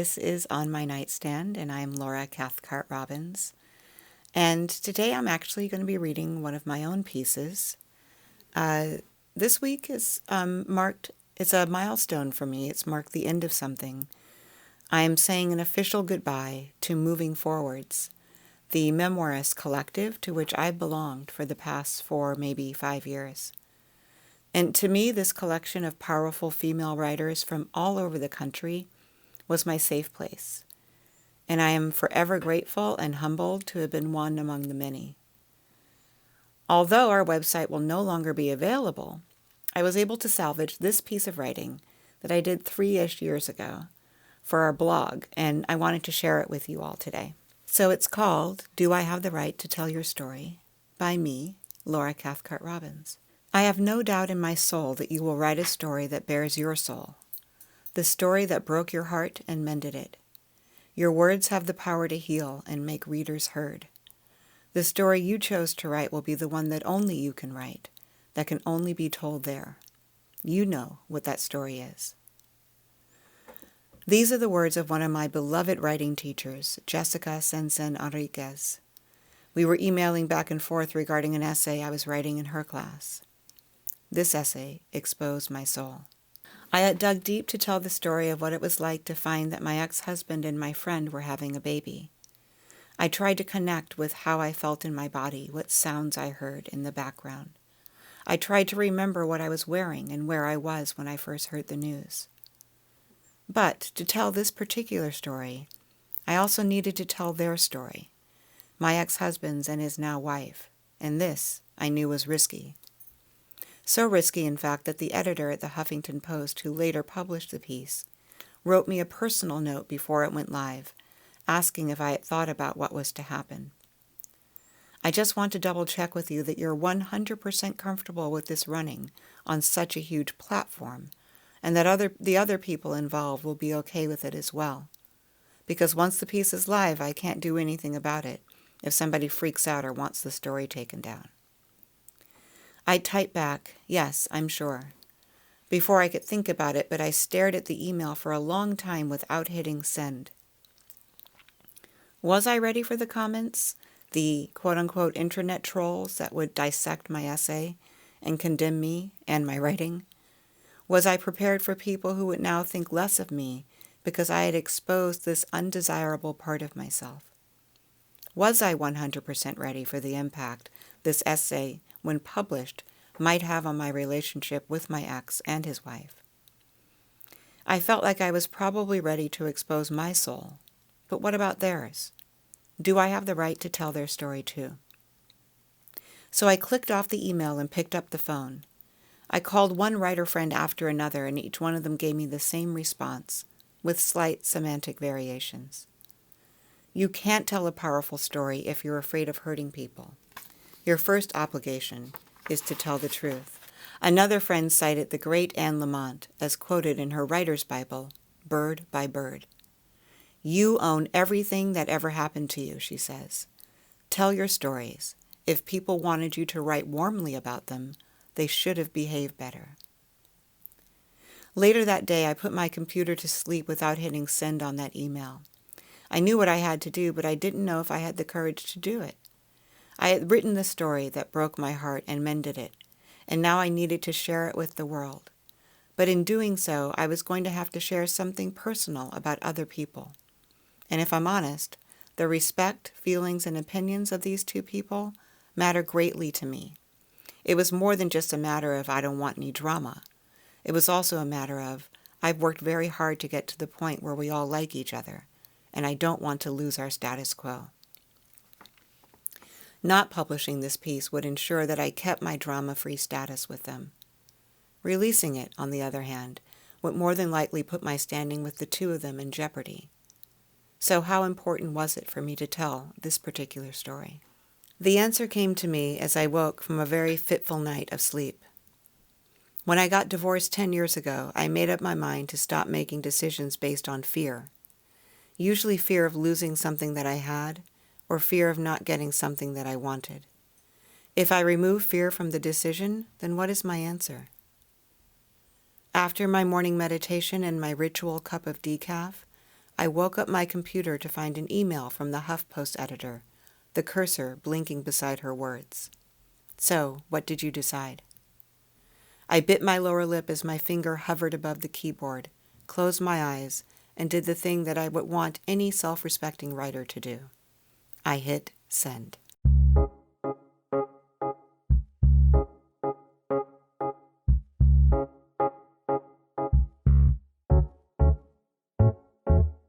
This is On My Nightstand, and I'm Laura Cathcart Robbins. And today I'm actually going to be reading one of my own pieces. This week is it's a milestone for me. It's marked the end of something. I am saying an official goodbye to Moving Forwards, the memoirist collective to which I've belonged for the past 4, maybe 5 years. And to me, this collection of powerful female writers from all over the country was my safe place. And I am forever grateful and humbled to have been one among the many. Although our website will no longer be available, I was able to salvage this piece of writing that I did 3-ish years ago for our blog, and I wanted to share it with you all today. So it's called Do I Have the Right to Tell Your Story? By me, Laura Cathcart Robbins. I have no doubt in my soul that you will write a story that bears your soul, the story that broke your heart and mended it. Your words have the power to heal and make readers heard. The story you chose to write will be the one that only you can write, that can only be told there. You know what that story is. These are the words of one of my beloved writing teachers, Jessica Sensen Enriquez. We were emailing back and forth regarding an essay I was writing in her class. This essay exposed my soul. I had dug deep to tell the story of what it was like to find that my ex-husband and my friend were having a baby. I tried to connect with how I felt in my body, what sounds I heard in the background. I tried to remember what I was wearing and where I was when I first heard the news. But to tell this particular story, I also needed to tell their story, my ex-husband's and his now wife, and this I knew was risky. So risky, in fact, that the editor at the Huffington Post, who later published the piece, wrote me a personal note before it went live, asking if I had thought about what was to happen. I just want to double-check with you that you're 100% comfortable with this running on such a huge platform, and that the other people involved will be okay with it as well. Because once the piece is live, I can't do anything about it if somebody freaks out or wants the story taken down. I typed back, yes, I'm sure, before I could think about it, but I stared at the email for a long time without hitting send. Was I ready for the comments, the quote-unquote intranet trolls that would dissect my essay and condemn me and my writing? Was I prepared for people who would now think less of me because I had exposed this undesirable part of myself? Was I 100% ready for the impact this essay, when published, might have on my relationship with my ex and his wife? I felt like I was probably ready to expose my soul, but what about theirs? Do I have the right to tell their story too? So I clicked off the email and picked up the phone. I called one writer friend after another, and each one of them gave me the same response, with slight semantic variations. You can't tell a powerful story if you're afraid of hurting people. Your first obligation is to tell the truth. Another friend cited the great Anne Lamott as quoted in her writer's Bible, Bird by Bird. You own everything that ever happened to you, she says. Tell your stories. If people wanted you to write warmly about them, they should have behaved better. Later that day, I put my computer to sleep without hitting send on that email. I knew what I had to do, but I didn't know if I had the courage to do it. I had written the story that broke my heart and mended it, and now I needed to share it with the world. But in doing so, I was going to have to share something personal about other people. And if I'm honest, the respect, feelings, and opinions of these two people matter greatly to me. It was more than just a matter of I don't want any drama. It was also a matter of I've worked very hard to get to the point where we all like each other, and I don't want to lose our status quo. Not publishing this piece would ensure that I kept my drama-free status with them. Releasing it, on the other hand, would more than likely put my standing with the two of them in jeopardy. So how important was it for me to tell this particular story? The answer came to me as I woke from a very fitful night of sleep. When I got divorced 10 years ago, I made up my mind to stop making decisions based on fear. Usually fear of losing something that I had, or fear of not getting something that I wanted. If I remove fear from the decision, then what is my answer? After my morning meditation and my ritual cup of decaf, I woke up my computer to find an email from the HuffPost editor, the cursor blinking beside her words. So, what did you decide? I bit my lower lip as my finger hovered above the keyboard, closed my eyes, and did the thing that I would want any self-respecting writer to do. I hit send.